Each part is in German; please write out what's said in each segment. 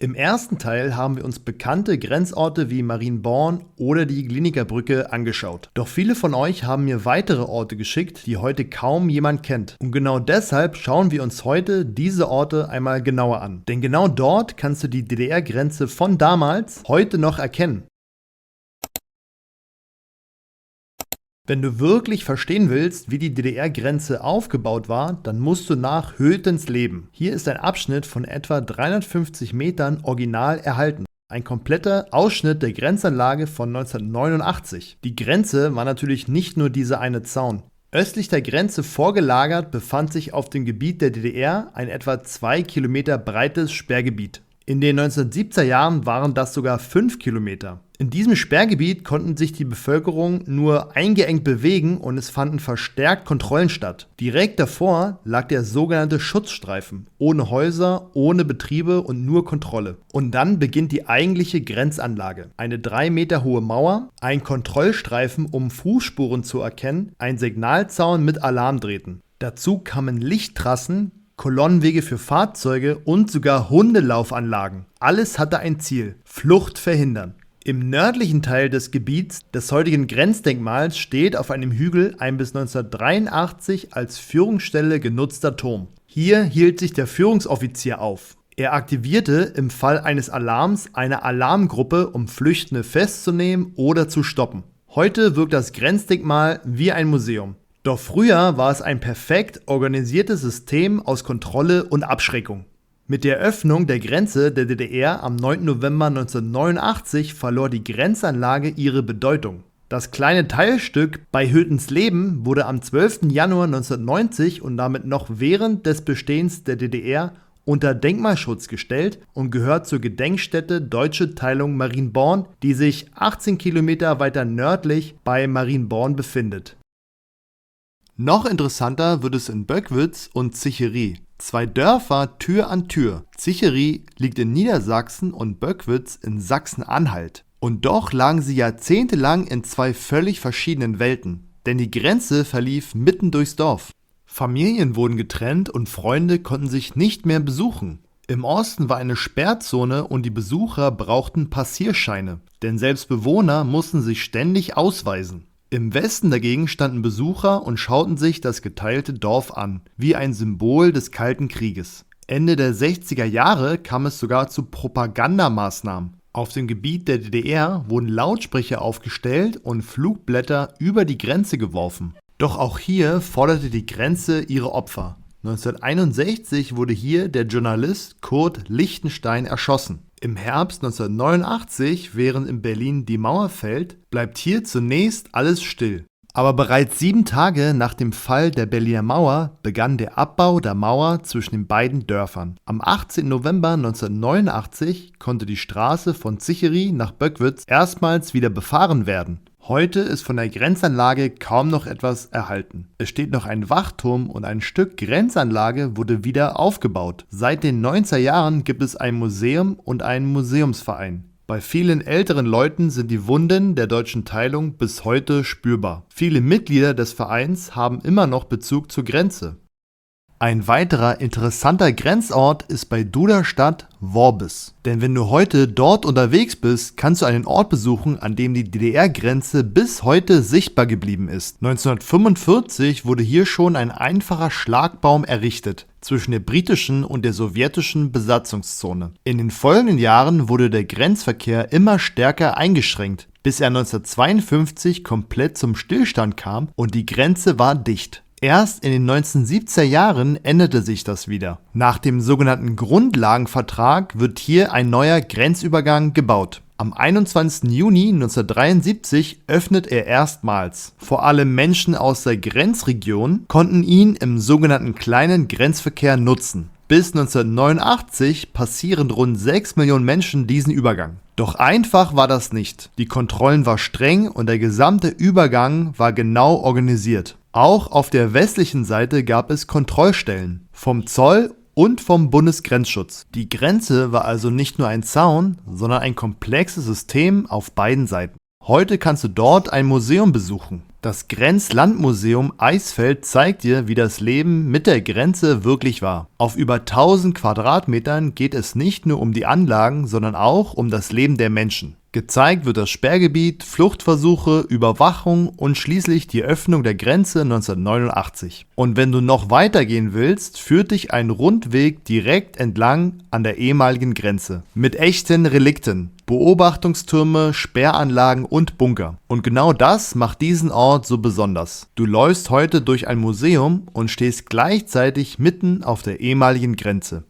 Im ersten Teil haben wir uns bekannte Grenzorte wie Marienborn oder die Glienicke Brücke angeschaut. Doch viele von euch haben mir weitere Orte geschickt, die heute kaum jemand kennt. Und genau deshalb schauen wir uns heute diese Orte einmal genauer an. Denn genau dort kannst du die DDR-Grenze von damals heute noch erkennen. Wenn du wirklich verstehen willst, wie die DDR-Grenze aufgebaut war, dann musst du nach Hötensleben. Hier ist ein Abschnitt von etwa 350 Metern original erhalten. Ein kompletter Ausschnitt der Grenzanlage von 1989. Die Grenze war natürlich nicht nur dieser eine Zaun. Östlich der Grenze vorgelagert befand sich auf dem Gebiet der DDR ein etwa 2 Kilometer breites Sperrgebiet. In den 1970er Jahren waren das sogar 5 Kilometer. In diesem Sperrgebiet konnten sich die Bevölkerung nur eingeengt bewegen und es fanden verstärkt Kontrollen statt. Direkt davor lag der sogenannte Schutzstreifen, ohne Häuser, ohne Betriebe und nur Kontrolle. Und dann beginnt die eigentliche Grenzanlage. Eine 3 Meter hohe Mauer, ein Kontrollstreifen, um Fußspuren zu erkennen, ein Signalzaun mit Alarmdrähten. Dazu kamen Lichttrassen, Kolonnenwege für Fahrzeuge und sogar Hundelaufanlagen. Alles hatte ein Ziel: Flucht verhindern. Im nördlichen Teil des Gebiets des heutigen Grenzdenkmals steht auf einem Hügel ein bis 1983 als Führungsstelle genutzter Turm. Hier hielt sich der Führungsoffizier auf. Er aktivierte im Fall eines Alarms eine Alarmgruppe, um Flüchtende festzunehmen oder zu stoppen. Heute wirkt das Grenzdenkmal wie ein Museum. Doch früher war es ein perfekt organisiertes System aus Kontrolle und Abschreckung. Mit der Öffnung der Grenze der DDR am 9. November 1989 verlor die Grenzanlage ihre Bedeutung. Das kleine Teilstück bei Hötensleben wurde am 12. Januar 1990 und damit noch während des Bestehens der DDR unter Denkmalschutz gestellt und gehört zur Gedenkstätte Deutsche Teilung Marienborn, die sich 18 Kilometer weiter nördlich bei Marienborn befindet. Noch interessanter wird es in Böckwitz und Zichery. Zwei Dörfer Tür an Tür. Zichery liegt in Niedersachsen und Böckwitz in Sachsen-Anhalt. Und doch lagen sie jahrzehntelang in zwei völlig verschiedenen Welten. Denn die Grenze verlief mitten durchs Dorf. Familien wurden getrennt und Freunde konnten sich nicht mehr besuchen. Im Osten war eine Sperrzone und die Besucher brauchten Passierscheine. Denn selbst Bewohner mussten sich ständig ausweisen. Im Westen dagegen standen Besucher und schauten sich das geteilte Dorf an, wie ein Symbol des Kalten Krieges. Ende der 60er Jahre kam es sogar zu Propagandamaßnahmen. Auf dem Gebiet der DDR wurden Lautsprecher aufgestellt und Flugblätter über die Grenze geworfen. Doch auch hier forderte die Grenze ihre Opfer. 1961 wurde hier der Journalist Kurt Lichtenstein erschossen. Im Herbst 1989, während in Berlin die Mauer fällt, bleibt hier zunächst alles still. Aber bereits 7 Tage nach dem Fall der Berliner Mauer begann der Abbau der Mauer zwischen den beiden Dörfern. Am 18. November 1989 konnte die Straße von Zichery nach Böckwitz erstmals wieder befahren werden. Heute ist von der Grenzanlage kaum noch etwas erhalten. Es steht noch ein Wachturm und ein Stück Grenzanlage wurde wieder aufgebaut. Seit den 90er Jahren gibt es ein Museum und einen Museumsverein. Bei vielen älteren Leuten sind die Wunden der deutschen Teilung bis heute spürbar. Viele Mitglieder des Vereins haben immer noch Bezug zur Grenze. Ein weiterer interessanter Grenzort ist bei Duderstadt Worbis. Denn wenn du heute dort unterwegs bist, kannst du einen Ort besuchen, an dem die DDR-Grenze bis heute sichtbar geblieben ist. 1945 wurde hier schon ein einfacher Schlagbaum errichtet zwischen der britischen und der sowjetischen Besatzungszone. In den folgenden Jahren wurde der Grenzverkehr immer stärker eingeschränkt, bis er 1952 komplett zum Stillstand kam und die Grenze war dicht. Erst in den 1970er Jahren änderte sich das wieder. Nach dem sogenannten Grundlagenvertrag wird hier ein neuer Grenzübergang gebaut. Am 21. Juni 1973 öffnet er erstmals. Vor allem Menschen aus der Grenzregion konnten ihn im sogenannten kleinen Grenzverkehr nutzen. Bis 1989 passieren rund 6 Millionen Menschen diesen Übergang. Doch einfach war das nicht. Die Kontrollen waren streng und der gesamte Übergang war genau organisiert. Auch auf der westlichen Seite gab es Kontrollstellen vom Zoll und vom Bundesgrenzschutz. Die Grenze war also nicht nur ein Zaun, sondern ein komplexes System auf beiden Seiten. Heute kannst du dort ein Museum besuchen. Das Grenzlandmuseum Eisfeld zeigt dir, wie das Leben mit der Grenze wirklich war. Auf über 1000 Quadratmetern geht es nicht nur um die Anlagen, sondern auch um das Leben der Menschen. Gezeigt wird das Sperrgebiet, Fluchtversuche, Überwachung und schließlich die Öffnung der Grenze 1989. Und wenn du noch weitergehen willst, führt dich ein Rundweg direkt entlang an der ehemaligen Grenze. Mit echten Relikten, Beobachtungstürme, Sperranlagen und Bunker. Und genau das macht diesen Ort so besonders. Du läufst heute durch ein Museum und stehst gleichzeitig mitten auf der ehemaligen Grenze.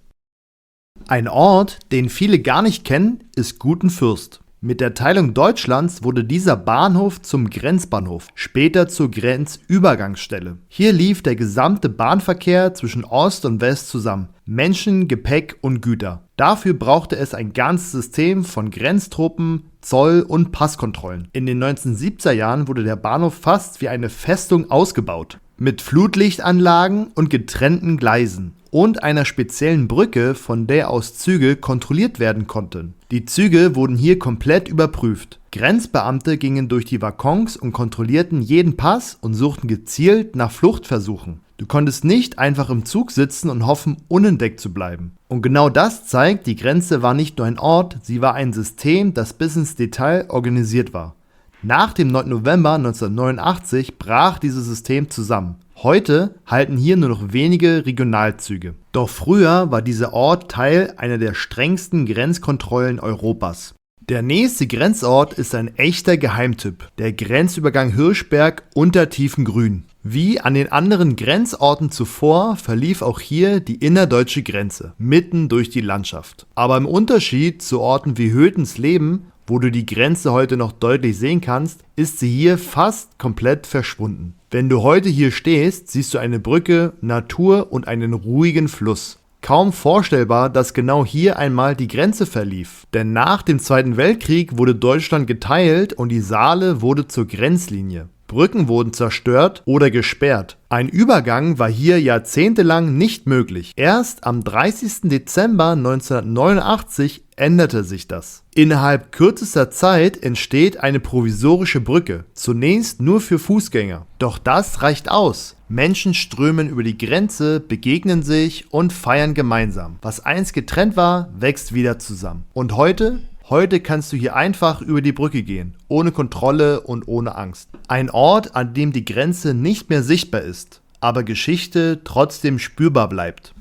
Ein Ort, den viele gar nicht kennen, ist Gutenfürst. Mit der Teilung Deutschlands wurde dieser Bahnhof zum Grenzbahnhof, später zur Grenzübergangsstelle. Hier lief der gesamte Bahnverkehr zwischen Ost und West zusammen. Menschen, Gepäck und Güter. Dafür brauchte es ein ganzes System von Grenztruppen, Zoll- und Passkontrollen. In den 1970er Jahren wurde der Bahnhof fast wie eine Festung ausgebaut. Mit Flutlichtanlagen und getrennten Gleisen. Und einer speziellen Brücke, von der aus Züge kontrolliert werden konnten. Die Züge wurden hier komplett überprüft. Grenzbeamte gingen durch die Waggons und kontrollierten jeden Pass und suchten gezielt nach Fluchtversuchen. Du konntest nicht einfach im Zug sitzen und hoffen, unentdeckt zu bleiben. Und genau das zeigt, die Grenze war nicht nur ein Ort, sie war ein System, das bis ins Detail organisiert war. Nach dem 9. November 1989 brach dieses System zusammen. Heute halten hier nur noch wenige Regionalzüge. Doch früher war dieser Ort Teil einer der strengsten Grenzkontrollen Europas. Der nächste Grenzort ist ein echter Geheimtipp, der Grenzübergang Hirschberg unter Tiefengrün. Wie an den anderen Grenzorten zuvor verlief auch hier die innerdeutsche Grenze, mitten durch die Landschaft. Aber im Unterschied zu Orten wie Hötensleben, wo du die Grenze heute noch deutlich sehen kannst, ist sie hier fast komplett verschwunden. Wenn du heute hier stehst, siehst du eine Brücke, Natur und einen ruhigen Fluss. Kaum vorstellbar, dass genau hier einmal die Grenze verlief. Denn nach dem Zweiten Weltkrieg wurde Deutschland geteilt und die Saale wurde zur Grenzlinie. Brücken wurden zerstört oder gesperrt. Ein Übergang war hier jahrzehntelang nicht möglich. Erst am 30. Dezember 1989 änderte sich das. Innerhalb kürzester Zeit entsteht eine provisorische Brücke, zunächst nur für Fußgänger. Doch das reicht aus. Menschen strömen über die Grenze, begegnen sich und feiern gemeinsam. Was einst getrennt war, wächst wieder zusammen. Und heute? Heute kannst du hier einfach über die Brücke gehen, ohne Kontrolle und ohne Angst. Ein Ort, an dem die Grenze nicht mehr sichtbar ist, aber Geschichte trotzdem spürbar bleibt.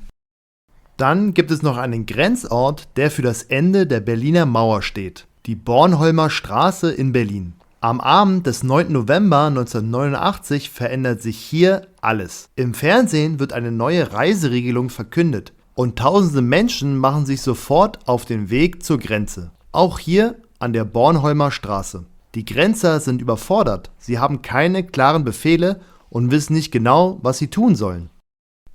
Dann gibt es noch einen Grenzort, der für das Ende der Berliner Mauer steht, die Bornholmer Straße in Berlin. Am Abend des 9. November 1989 verändert sich hier alles. Im Fernsehen wird eine neue Reiseregelung verkündet und tausende Menschen machen sich sofort auf den Weg zur Grenze. Auch hier an der Bornholmer Straße. Die Grenzer sind überfordert, sie haben keine klaren Befehle und wissen nicht genau, was sie tun sollen.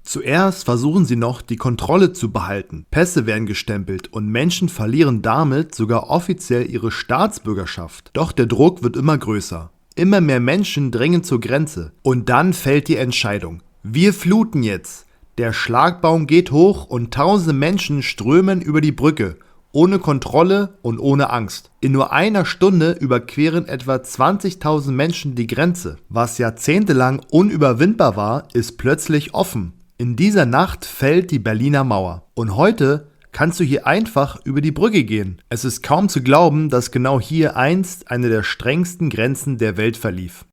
Zuerst versuchen sie noch, die Kontrolle zu behalten. Pässe werden gestempelt und Menschen verlieren damit sogar offiziell ihre Staatsbürgerschaft. Doch der Druck wird immer größer. Immer mehr Menschen drängen zur Grenze. Und dann fällt die Entscheidung. Wir fluten jetzt. Der Schlagbaum geht hoch und tausende Menschen strömen über die Brücke. Ohne Kontrolle und ohne Angst. In nur einer Stunde überqueren etwa 20.000 Menschen die Grenze. Was jahrzehntelang unüberwindbar war, ist plötzlich offen. In dieser Nacht fällt die Berliner Mauer. Und heute kannst du hier einfach über die Brücke gehen. Es ist kaum zu glauben, dass genau hier einst eine der strengsten Grenzen der Welt verlief.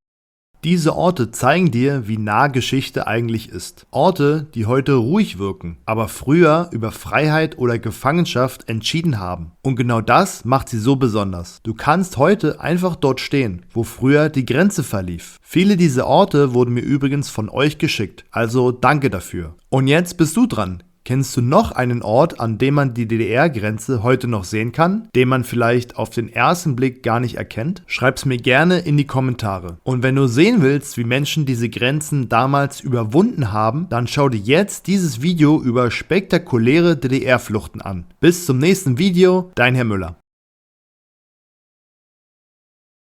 Diese Orte zeigen dir, wie nah Geschichte eigentlich ist. Orte, die heute ruhig wirken, aber früher über Freiheit oder Gefangenschaft entschieden haben. Und genau das macht sie so besonders. Du kannst heute einfach dort stehen, wo früher die Grenze verlief. Viele dieser Orte wurden mir übrigens von euch geschickt, also danke dafür. Und jetzt bist du dran. Kennst du noch einen Ort, an dem man die DDR-Grenze heute noch sehen kann, den man vielleicht auf den ersten Blick gar nicht erkennt? Schreib's mir gerne in die Kommentare. Und wenn du sehen willst, wie Menschen diese Grenzen damals überwunden haben, dann schau dir jetzt dieses Video über spektakuläre DDR-Fluchten an. Bis zum nächsten Video, dein Herr Müller.